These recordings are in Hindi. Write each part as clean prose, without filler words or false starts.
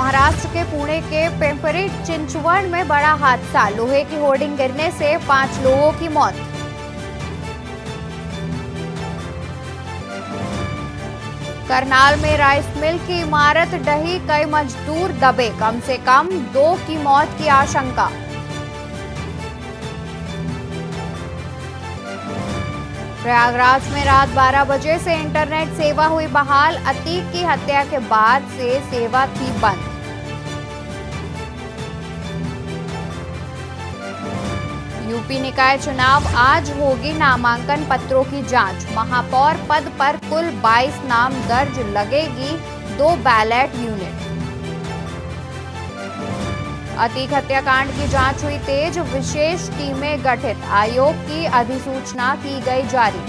महाराष्ट्र के पुणे के पिंपरी चिंचवड में बड़ा हादसा, लोहे की होर्डिंग गिरने से 5 लोगों की मौत। करनाल में राइस मिल की इमारत ढही, कई मजदूर दबे, कम से कम 2 की मौत की आशंका। प्रयागराज में रात 12 बजे से इंटरनेट सेवा हुई बहाल, अतीक की हत्या के बाद से सेवा थी बंद। यूपी निकाय चुनाव, आज होगी नामांकन पत्रों की जांच। महापौर पद पर कुल 22 नाम दर्ज, लगेगी 2 बैलेट यूनिट। अतीक हत्याकांड की जांच हुई तेज, विशेष टीमें गठित, आयोग की अधिसूचना की गई जारी।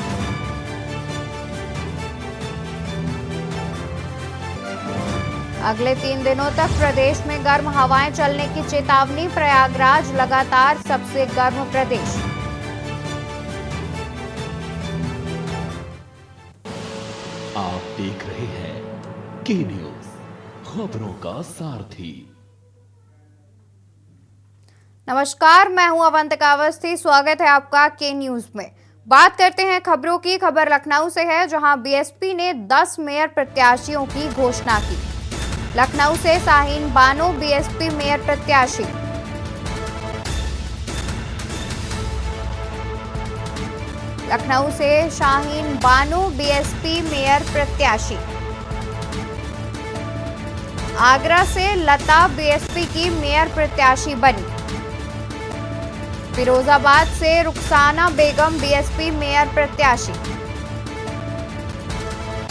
अगले 3 दिनों तक प्रदेश में गर्म हवाएं चलने की चेतावनी, प्रयागराज लगातार सबसे गर्म प्रदेश। आप देख रहे हैं के न्यूज, खबरों का सारथी। नमस्कार, मैं हूं अवंतिका अवस्थी, स्वागत है आपका के न्यूज में। बात करते हैं खबरों की। खबर लखनऊ से है, जहां बीएसपी ने 10 मेयर प्रत्याशियों की घोषणा की। लखनऊ से शाहीन बानो बीएसपी मेयर प्रत्याशी। लखनऊ से शाहीन बानो बीएसपी मेयर प्रत्याशी। आगरा से लता बीएसपी की मेयर प्रत्याशी बनी। फिरोजाबाद से रुखसाना बेगम बीएसपी मेयर प्रत्याशी।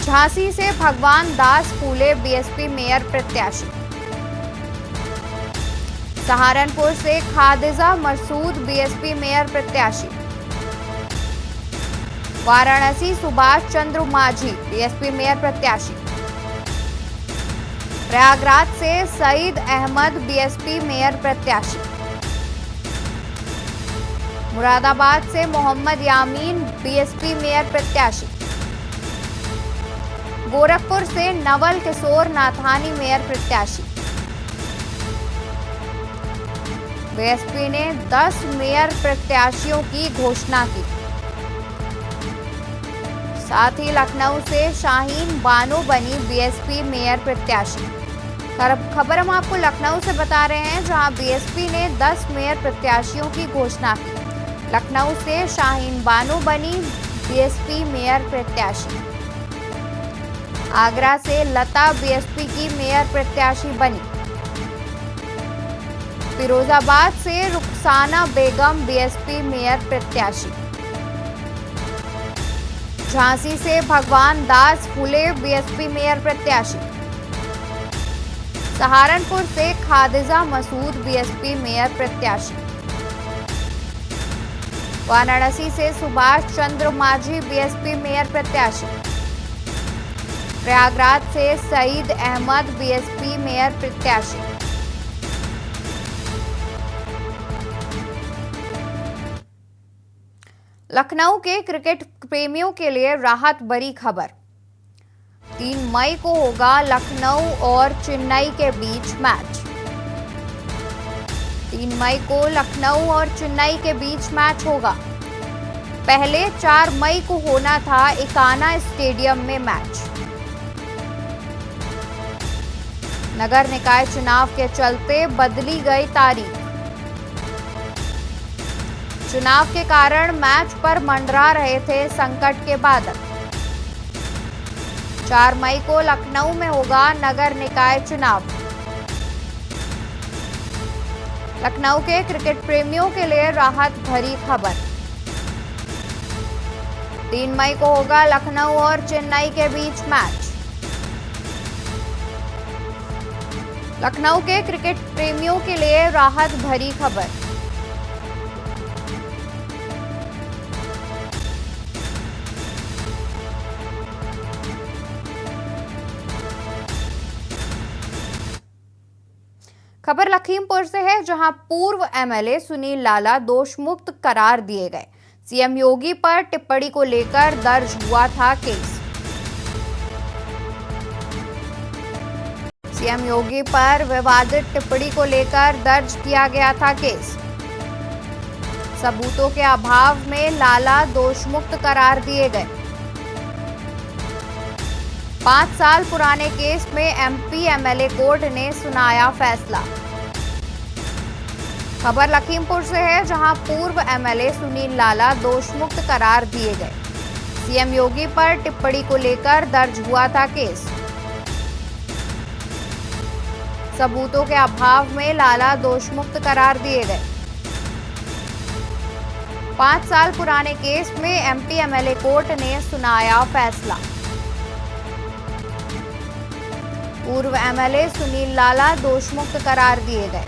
झांसी से भगवान दास फूले बीएसपी मेयर प्रत्याशी। सहारनपुर से खादिजा मसूद बीएसपी मेयर प्रत्याशी। वाराणसी सुभाष चंद्र माझी बीएसपी मेयर प्रत्याशी। प्रयागराज से सईद अहमद बीएसपी मेयर प्रत्याशी। मुरादाबाद से मोहम्मद यामीन बीएसपी मेयर प्रत्याशी। गोरखपुर से नवल किशोर नाथानी मेयर प्रत्याशी। बीएसपी ने 10 मेयर प्रत्याशियों की घोषणा की। साथ ही लखनऊ से शाहीन बानो बनी बीएसपी मेयर प्रत्याशी। खबर हम आपको लखनऊ से बता रहे हैं, जहां बीएसपी ने 10 मेयर प्रत्याशियों की घोषणा की। लखनऊ से शाहीन बानो बनी बीएसपी मेयर प्रत्याशी। आगरा से लता बीएसपी की मेयर प्रत्याशी बनी। फिरोजाबाद से रुखसाना बेगम बीएसपी मेयर प्रत्याशी। झांसी से भगवान दास फूले बीएसपी मेयर प्रत्याशी। सहारनपुर से खादिजा मसूद बीएसपी मेयर प्रत्याशी। वाराणसी से सुभाष चंद्र माझी बीएसपी मेयर प्रत्याशी। प्रयागराज से सईद अहमद बीएसपी मेयर प्रत्याशी। लखनऊ के क्रिकेट प्रेमियों के लिए राहत भरी खबर। 3 मई को होगा लखनऊ और चेन्नई के बीच मैच। 3 मई को लखनऊ और चेन्नई के बीच मैच होगा। पहले 4 मई को होना था इकाना स्टेडियम में मैच। नगर निकाय चुनाव के चलते बदली गई तारीख। चुनाव के कारण मैच पर मंडरा रहे थे संकट के बादल। 4 मई को लखनऊ में होगा नगर निकाय चुनाव। लखनऊ के क्रिकेट प्रेमियों के लिए राहत भरी खबर। 3 मई को होगा लखनऊ और चेन्नई के बीच मैच। लखनऊ के क्रिकेट प्रेमियों के लिए राहत भरी खबर। खबर लखीमपुर से है, जहां पूर्व एमएलए सुनील लाला दोषमुक्त करार दिए गए। सीएम योगी पर टिप्पणी को लेकर दर्ज हुआ था केस। सीएम योगी पर विवादित टिप्पणी को लेकर दर्ज किया गया था केस। सबूतों के अभाव में लाला दोषमुक्त करार दिए गए। 5 साल पुराने केस में एमपी एमएलए कोर्ट ने सुनाया फैसला। खबर लखीमपुर से है, जहां पूर्व एमएलए सुनील लाला दोषमुक्त करार दिए गए। सीएम योगी पर टिप्पणी को लेकर दर्ज हुआ था केस। सबूतों के अभाव में लाला दोषमुक्त करार दिए गए। 5 साल पुराने केस में एमपी एमएलए कोर्ट ने सुनाया फैसला। पूर्व एमएलए सुनील लाला दोषमुक्त करार दिए गए।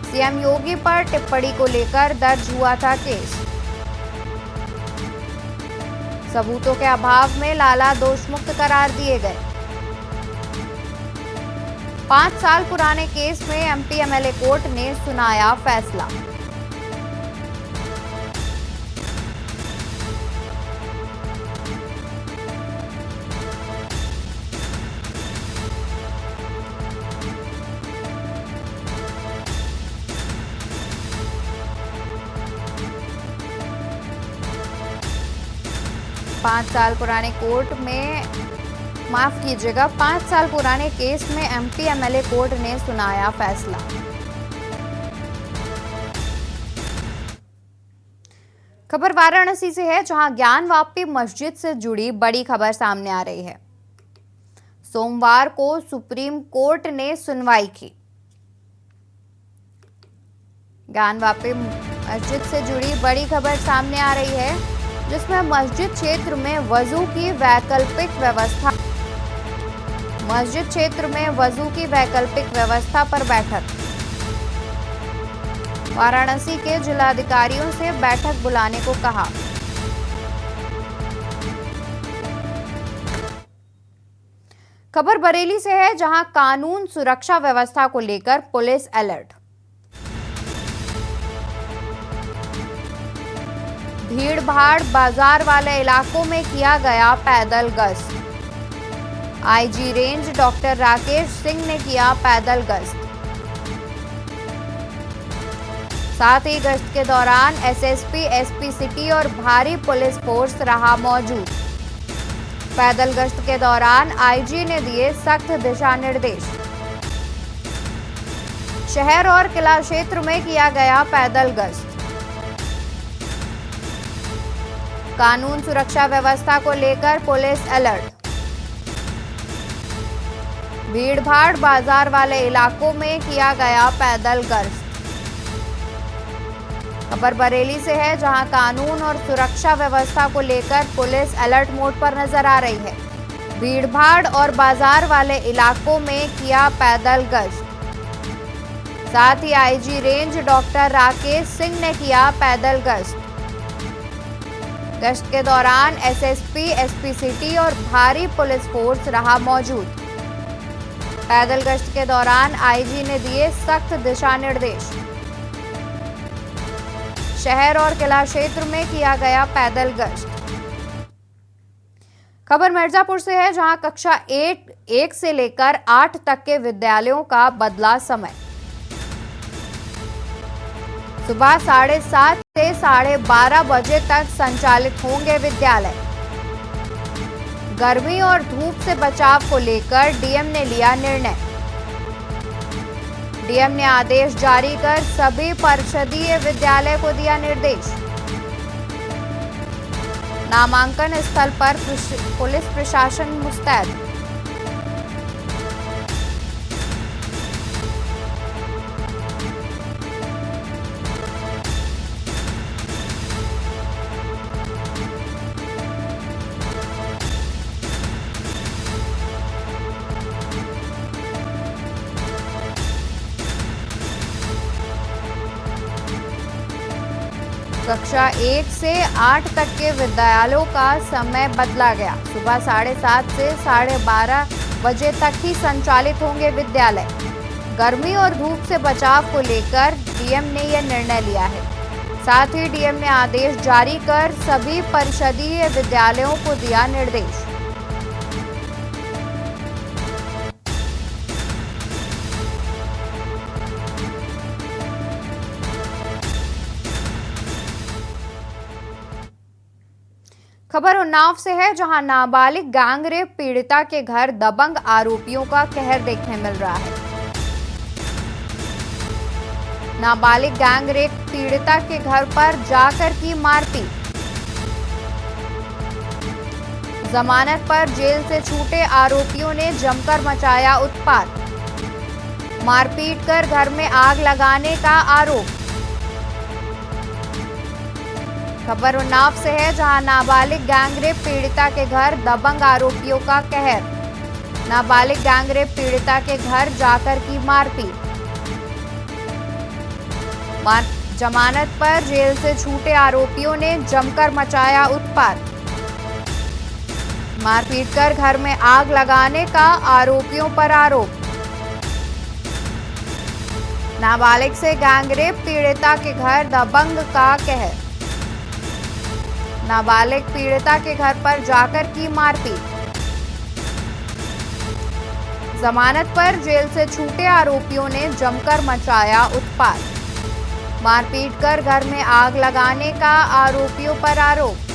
सीएम योगी पर टिप्पणी को लेकर दर्ज हुआ था केस। सबूतों के अभाव में लाला दोषमुक्त करार दिए गए। 5 साल पुराने केस में एमपी एमएलए कोर्ट ने सुनाया फैसला। पाँच साल पुराने कोर्ट में माफ कीजिएगा 5 साल पुराने केस में एमपी एमएलए कोर्ट ने सुनाया फैसला। खबर वाराणसी से है, जहां ज्ञानवापी मस्जिद से जुड़ी बड़ी खबर सामने आ रही है। सोमवार को सुप्रीम कोर्ट ने सुनवाई की। ज्ञानवापी मस्जिद से जुड़ी बड़ी खबर सामने आ रही है, जिसमें मस्जिद क्षेत्र में वजू की वैकल्पिक व्यवस्था पर बैठक। वाराणसी के जिलाधिकारियों से बैठक बुलाने को कहा। खबर बरेली से है, जहां कानून सुरक्षा व्यवस्था को लेकर पुलिस अलर्ट। भीड़ भाड़ बाजार वाले इलाकों में किया गया पैदल गश्त। IG range doctor Rakesh Singh ने किया पैदल गश्त। साथ ही गश्त के दौरान एसएसपी, एसपी सिटी और भारी पुलिस फोर्स रहा मौजूद। पैदल गश्त के दौरान आईजी ने दिए सख्त दिशा निर्देश। शहर और किला क्षेत्र में किया गया पैदल गश्त। कानून सुरक्षा व्यवस्था को लेकर पुलिस अलर्ट। भीड़ भाड़ बाजार वाले इलाकों में किया गया पैदल गश्त। खबर बरेली से है, जहां कानून और सुरक्षा व्यवस्था को लेकर पुलिस अलर्ट मोड पर नजर आ रही है। भीड़ भाड़ और बाजार वाले इलाकों में किया पैदल गश्त। साथ ही IG range doctor Rakesh Singh ने किया पैदल गश्त। गश्त के दौरान एसएसपी, एसपी सिटी और भारी पुलिस फोर्स रहा मौजूद। पैदल गश्त के दौरान आईजी ने दिए सख्त दिशा निर्देश। शहर और किला क्षेत्र में किया गया पैदल गश्त। खबर मिर्जापुर से है, जहां कक्षा 1 से लेकर 8 तक के विद्यालयों का बदला समय। सुबह 7:30 से 12:30 बजे तक संचालित होंगे विद्यालय। गर्मी और धूप से बचाव को लेकर डीएम ने लिया निर्णय। डीएम ने आदेश जारी कर सभी परिषदीय विद्यालय को दिया निर्देश। नामांकन स्थल पर पुलिस प्रशासन मुस्तैद। कक्षा 1 से 8 तक के विद्यालयों का समय बदला गया। सुबह 7:30 से 12:30 बजे तक ही संचालित होंगे विद्यालय। गर्मी और धूप से बचाव को लेकर डीएम ने यह निर्णय लिया है। साथ ही डीएम ने आदेश जारी कर सभी परिषदीय विद्यालयों को दिया निर्देश। खबर उन्नाव से है, जहां नाबालिग गैंगरेप पीड़िता के घर दबंग आरोपियों का कहर देखने मिल रहा है। नाबालिग गैंगरेप पीड़िता के घर पर जाकर की मारपीट। जमानत पर जेल से छूटे आरोपियों ने जमकर मचाया उत्पात। मारपीट कर घर में आग लगाने का आरोप। खबर उन्नाव से है, जहां नाबालिग गैंगरेप पीड़िता के घर दबंग आरोपियों का कहर। नाबालिग गैंगरेप पीड़िता के घर जाकर की मारपीट। जमानत पर जेल से छूटे आरोपियों ने जमकर मचाया उत्पात। मारपीट कर घर में आग लगाने का आरोपियों पर आरोप। नाबालिग से गैंगरेप पीड़िता के घर दबंग का कहर। नाबालिग पीड़िता के घर पर जाकर की मारपीट। जमानत पर जेल से छूटे आरोपियों ने जमकर मचाया उत्पात। मारपीट कर घर में आग लगाने का आरोपियों पर आरोप।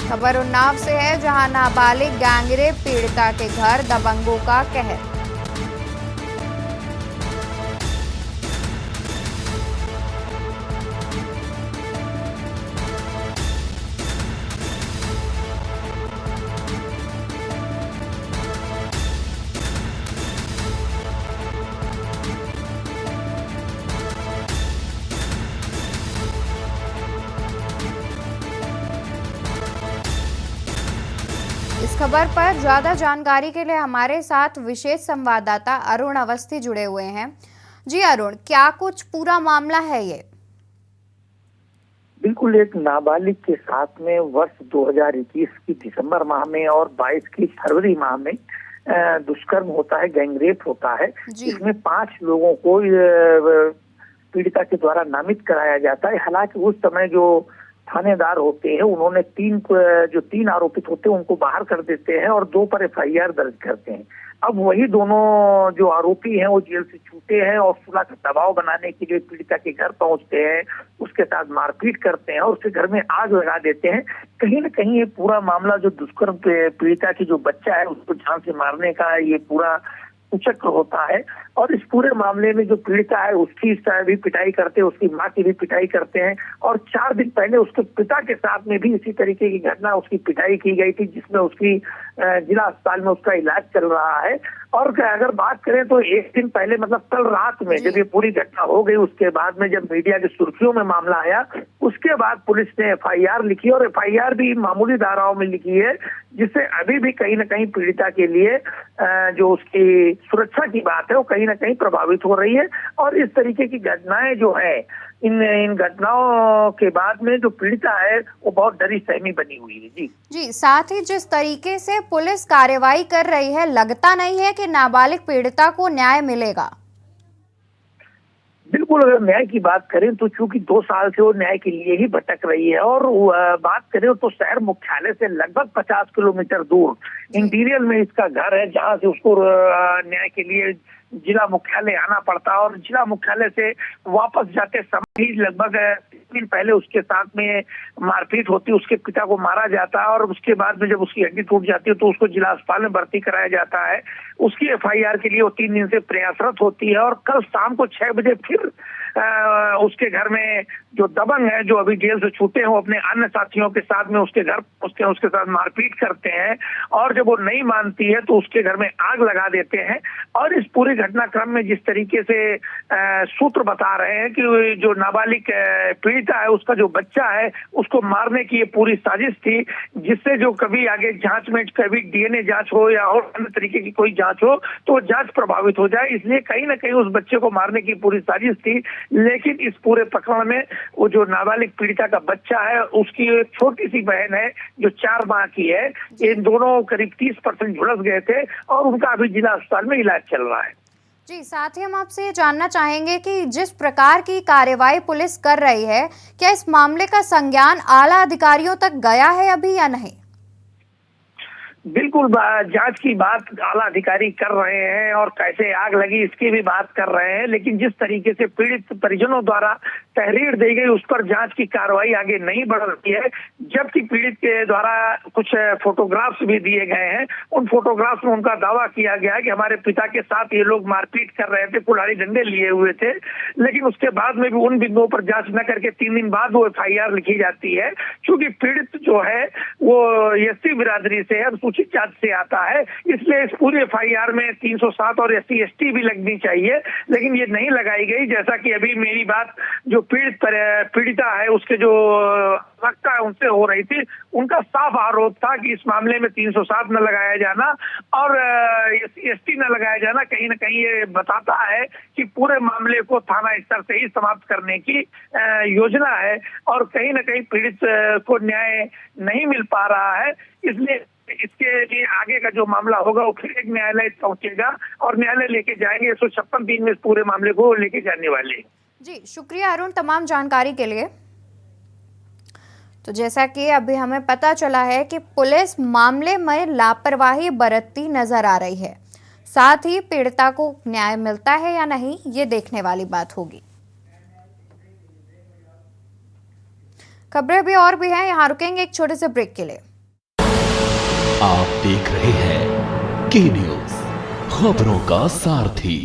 खबर उन्नाव से है, जहां नाबालिग गैंगरेप पीड़िता के घर दबंगों का कहर। इस खबर पर ज्यादा जानकारी के लिए हमारे साथ विशेष संवाददाता अरुण अवस्थी जुड़े हुए हैं। जी अरुण, क्या कुछ पूरा मामला है ये? बिल्कुल, एक नाबालिग के साथ में वर्ष 2021 की दिसंबर माह में और 22 की फरवरी माह में दुष्कर्म होता है, गैंगरेप होता है। इसमें 5 लोगों को पीड़िता के द्वारा नामित कराया जाता है। हालांकि उस समय जो थानेदार होते हैं उन्होंने 3 आरोपित होते हैं उनको बाहर कर देते हैं और 2 पर FIR दर्ज करते हैं। अब वही दोनों जो आरोपी हैं वो जेल से छूटे हैं और सुलह का दबाव बनाने के लिए पीड़िता के घर पहुंचते हैं, उसके साथ मारपीट करते हैं और उसके घर में आग लगा देते हैं। कहीं न कहीं ये पूरा मामला जो दुष्कर्म पीड़िता की जो बच्चा है उसको जान से मारने का ये पूरा चक्र होता है। और इस पूरे मामले में जो पीड़िता है उसकी भी पिटाई करते हैं, उसकी माँ की भी पिटाई करते हैं और 4 दिन पहले उसके पिता के साथ में भी इसी तरीके की घटना उसकी पिटाई की गई थी, जिसमें उसकी जिला अस्पताल में उसका इलाज चल रहा है। और अगर बात करें तो 1 दिन पहले मतलब कल रात में जब ये पूरी घटना हो गई, उसके बाद में जब मीडिया की सुर्खियों में मामला आया, उसके बाद पुलिस ने FIR लिखी और FIR भी मामूली धाराओं में लिखी है, जिससे अभी भी कहीं न कहीं पीड़िता के लिए जो उसकी सुरक्षा की बात है वो कहीं न कहीं प्रभावित हो रही है। और इस तरीके की घटनाएं जो है, इन घटनाओं के बाद में जो पीड़िता है वो बहुत डरी सहमी बनी हुई है। जी, साथ ही जिस तरीके से पुलिस कार्रवाई कर रही है, लगता नहीं है कि नाबालिग पीड़िता को न्याय मिलेगा। बिल्कुल, अगर न्याय की बात करें तो चूंकि 2 साल से वो न्याय के लिए ही भटक रही है और बात करें तो शहर मुख्यालय से लगभग 50 किलोमीटर दूर इंटीरियर में इसका घर है, जहां से उसको न्याय के लिए जिला मुख्यालय आना पड़ता है। और जिला मुख्यालय से वापस जाते समय ही लगभग 3 दिन पहले उसके साथ में मारपीट होती है, उसके पिता को मारा जाता है और उसके बाद में जब उसकी हड्डी टूट जाती है तो उसको जिला अस्पताल में भर्ती कराया जाता है। उसकी FIR के लिए वो 3 दिन से प्रयासरत होती है और कल शाम को 6 बजे फिर उसके घर में जो दबंग है, जो अभी जेल से छूटे हैं, वो अपने अन्य साथियों के साथ में उसके घर पहुंचते हैं, उसके साथ मारपीट करते हैं और जब वो नहीं मानती है तो उसके घर में आग लगा देते हैं। और इस पूरी घटनाक्रम में जिस तरीके से सूत्र बता रहे हैं कि जो नाबालिग पीड़िता है उसका जो बच्चा है उसको मारने की ये पूरी साजिश थी, जिससे जो कभी आगे जांच में कभी DNA जांच हो या और अन्य तरीके की कोई जांच हो तो जांच प्रभावित हो जाए, इसलिए कहीं ना कहीं उस बच्चे को मारने की पूरी साजिश थी। लेकिन इस पूरे प्रकरण में वो जो नाबालिग पीड़िता का बच्चा है उसकी एक छोटी सी बहन है जो 4 माह की है, इन दोनों करीब 30% झुलस गए थे और उनका अभी जिला अस्पताल में इलाज चल रहा है। जी, साथ ही हम आपसे ये जानना चाहेंगे कि जिस प्रकार की कार्रवाई पुलिस कर रही है, क्या इस मामले का संज्ञान आला अधिकारियों तक गया है अभी या नहीं? बिल्कुल, जांच की बात आला अधिकारी कर रहे हैं और कैसे आग लगी इसकी भी बात कर रहे हैं, लेकिन जिस तरीके से पीड़ित परिजनों द्वारा तहरीर दी गई, उस पर जांच की कार्रवाई आगे नहीं बढ़ रही है, जबकि पीड़ित के द्वारा कुछ फोटोग्राफ्स भी दिए गए हैं। उन फोटोग्राफ्स में उनका दावा किया गया है कि हमारे पिता के साथ ये लोग मारपीट कर रहे थे, कुल्हाड़ी डंडे लिए हुए थे, लेकिन उसके बाद में भी उन बिंदुओं पर जांच न करके 3 दिन बाद वो FIR लिखी जाती है। क्योंकि पीड़ित जो है वो SC बिरादरी से है, अनुसूचित जाति से आता है, इसलिए इस पूरे FIR में 307 और SC ST भी लगनी चाहिए, लेकिन ये नहीं लगाई गई। जैसा कि अभी मेरी बात जो पीड़िता है उसके जो वक्ता है उनसे हो रही थी, उनका साफ आरोप था कि इस मामले में 307 न लगाया जाना और ST न लगाया जाना कहीं न कहीं ये बताता है कि पूरे मामले को थाना स्तर से ही समाप्त करने की योजना है और कहीं न कहीं पीड़ित को न्याय नहीं मिल पा रहा है। इसलिए इसके लिए आगे का जो मामला होगा वो फिर एक न्यायालय पहुंचेगा और न्यायालय लेके जाएंगे। 156 दिन में इस पूरे मामले को लेके जाने वाले। जी शुक्रिया अरुण तमाम जानकारी के लिए। तो जैसा कि अभी हमें पता चला है कि पुलिस मामले में लापरवाही बरतती नजर आ रही है, साथ ही पीड़िता को न्याय मिलता है या नहीं ये देखने वाली बात होगी। खबरें भी और भी हैं, यहाँ रुकेंगे एक छोटे से ब्रेक के लिए। आप देख रहे हैं के न्यूज़, खबरों का सारथी।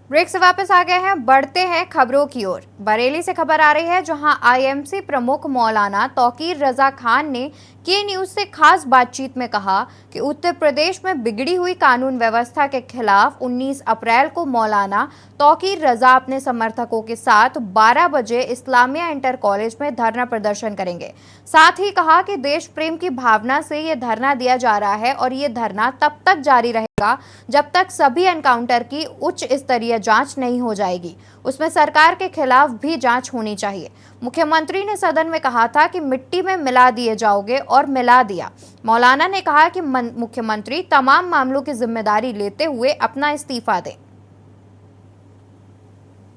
ब्रेक से वापस आ गए हैं, बढ़ते हैं खबरों की ओर। बरेली से खबर आ रही है जहां IMC प्रमुख मौलाना तौकीर रजा खान ने के न्यूज से खास बातचीत में कहा कि उत्तर प्रदेश में बिगड़ी हुई कानून व्यवस्था के खिलाफ 19 अप्रैल को मौलाना तौकीर रजा अपने समर्थकों के साथ 12 बजे इस्लामिया इंटर कॉलेज में धरना प्रदर्शन करेंगे। साथ ही कहा कि देश प्रेम की भावना से ये धरना दिया जा रहा है और ये धरना तब तक जारी रहेगा जब तक सभी एनकाउंटर की उच्च स्तरीय जांच नहीं हो जाएगी। उसमें सरकार के खिलाफ भी जांच होनी चाहिए। मुख्यमंत्री ने सदन में कहा था कि मिट्टी में मिला दिए जाओगे और मिला दिया। मौलाना ने कहा कि मुख्यमंत्री तमाम मामलों की जिम्मेदारी लेते हुए अपना इस्तीफा दें।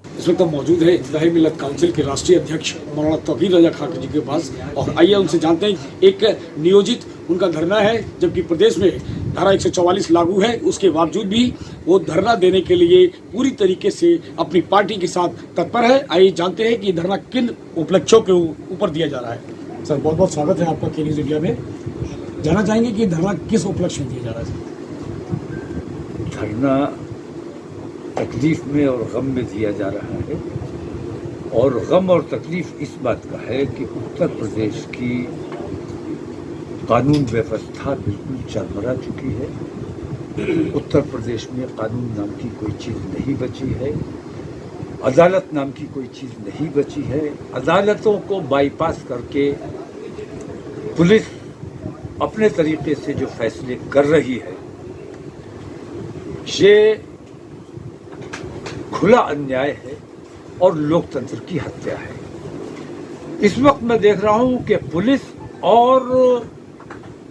इस वक्त मौजूद है इत्तेहादी मिल्लत काउंसिल के राष्ट्रीय अध्यक्ष मौलाना तौकीर रजा खान जी के पास और आइए उनसे जानते हैं। एक नियोजित उनका धरना है, जबकि प्रदेश में धारा 144 लागू है, उसके बावजूद भी वो धरना देने के लिए पूरी तरीके से अपनी पार्टी के साथ तत्पर है। आइए जानते हैं कि धरना किन उपलक्ष्यों के ऊपर दिया जा रहा है। सर बहुत बहुत स्वागत है आपका के न्यूज़ इंडिया में। जानना चाहेंगे कि धरना किस उपलक्ष्य में दिया जा रहा है। धरना तकलीफ में और गम में दिया जा रहा है और गम और तकलीफ इस बात का है कि उत्तर प्रदेश की कानून व्यवस्था बिल्कुल चरमरा चुकी है। उत्तर प्रदेश में कानून नाम की कोई चीज़ नहीं बची है, अदालत नाम की कोई चीज़ नहीं बची है। अदालतों को बाईपास करके पुलिस अपने तरीके से जो फैसले कर रही है, ये खुला अन्याय है और लोकतंत्र की हत्या है। इस वक्त मैं देख रहा हूं कि पुलिस और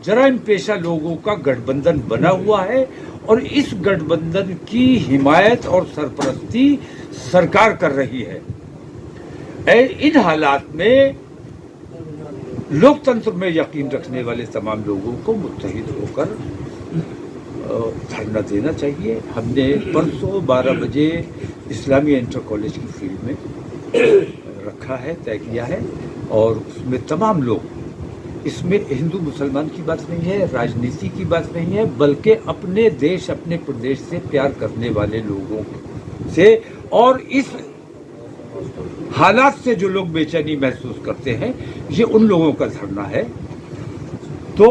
जराइम पेशा लोगों का गठबंधन बना हुआ है और इस गठबंधन की हिमायत और सरपरस्ती सरकार कर रही है। इन हालात में लोकतंत्र में यकीन रखने वाले तमाम लोगों को मुत्तहिद होकर धरना देना चाहिए। हमने परसों 12 बजे इस्लामिया इंटर कॉलेज की फील्ड में रखा है, तय किया है और उसमें तमाम लोग, इसमें हिंदू मुसलमान की बात नहीं है, राजनीति की बात नहीं है, बल्कि अपने देश अपने प्रदेश से प्यार करने वाले लोगों से और इस हालात से जो लोग बेचैनी महसूस करते हैं, ये उन लोगों का धरना है। तो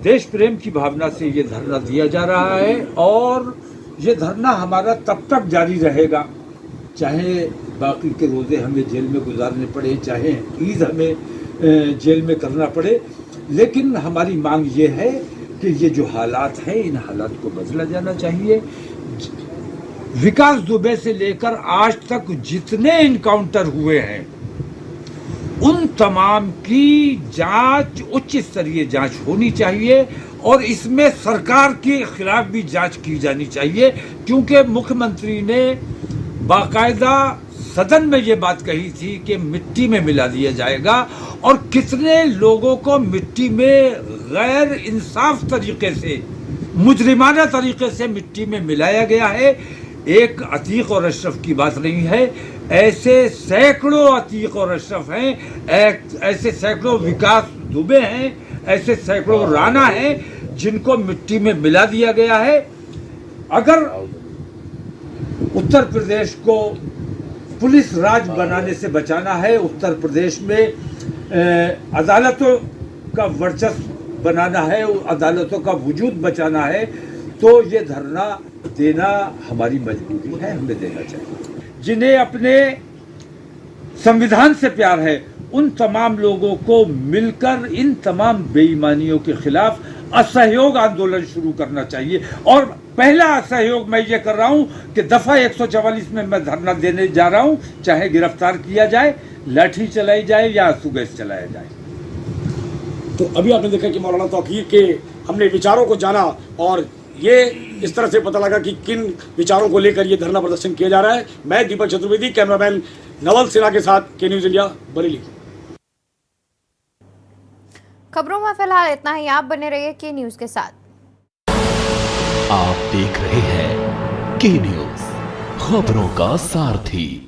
देश प्रेम की भावना से ये धरना दिया जा रहा है और ये धरना हमारा तब तक जारी रहेगा, चाहे बाकी के रोज़े हमें जेल में गुजारने पड़े, चाहे ईद हमें जेल में करना पड़े, लेकिन हमारी मांग ये है कि ये जो हालात हैं, इन हालात को बदला जाना चाहिए। विकास दुबे से लेकर आज तक जितने इनकाउंटर हुए हैं, उन तमाम की जांच, उच्च स्तरीय जांच होनी चाहिए और इसमें सरकार के खिलाफ भी जांच की जानी चाहिए, क्योंकि मुख्यमंत्री ने बाकायदा सदन में ये बात कही थी कि मिट्टी में मिला दिया जाएगा और कितने लोगों को मिट्टी में गैर इंसाफ तरीके से, मुजरिमाना तरीके से मिट्टी में मिलाया गया है। एक अतीक और अशरफ की बात नहीं है। ऐसे सैकड़ों अतीक और अशरफ हैं, ऐसे सैकड़ों विकास दुबे हैं, ऐसे सैकड़ों राणा हैं जिनको मिट्टी में मिला दिया गया है। अगर उत्तर प्रदेश को पुलिस राज बनाने से बचाना है, उत्तर प्रदेश में अदालतों का वर्चस्व बनाना है, अदालतों का वजूद बचाना है, तो ये धरना देना हमारी मजबूरी है, हमें देना चाहिए। जिन्हें अपने संविधान से प्यार है, उन तमाम लोगों को मिलकर इन तमाम बेईमानियों के खिलाफ असहयोग आंदोलन शुरू करना चाहिए। और पहला असहयोग मैं ये कर रहा हूं कि दफा 144 में मैं धरना देने जा रहा हूं, चाहे गिरफ्तार किया जाए, लाठी चलाई जाए या आंसू गैस चलाया जाए। तो अभी आपने देखा कि मौलाना तौकीर के हमने विचारों को जाना और ये इस तरह से पता लगा कि किन विचारों को लेकर ये धरना प्रदर्शन किया जा रहा है। मैं दीपक चतुर्वेदी, कैमरामैन नवल सिन्हा के साथ के न्यूज इंडिया, बरेली। खबरों में फिलहाल इतना ही। आप बने रहिए के न्यूज के साथ। आप देख रहे हैं के न्यूज, खबरों का सारथी।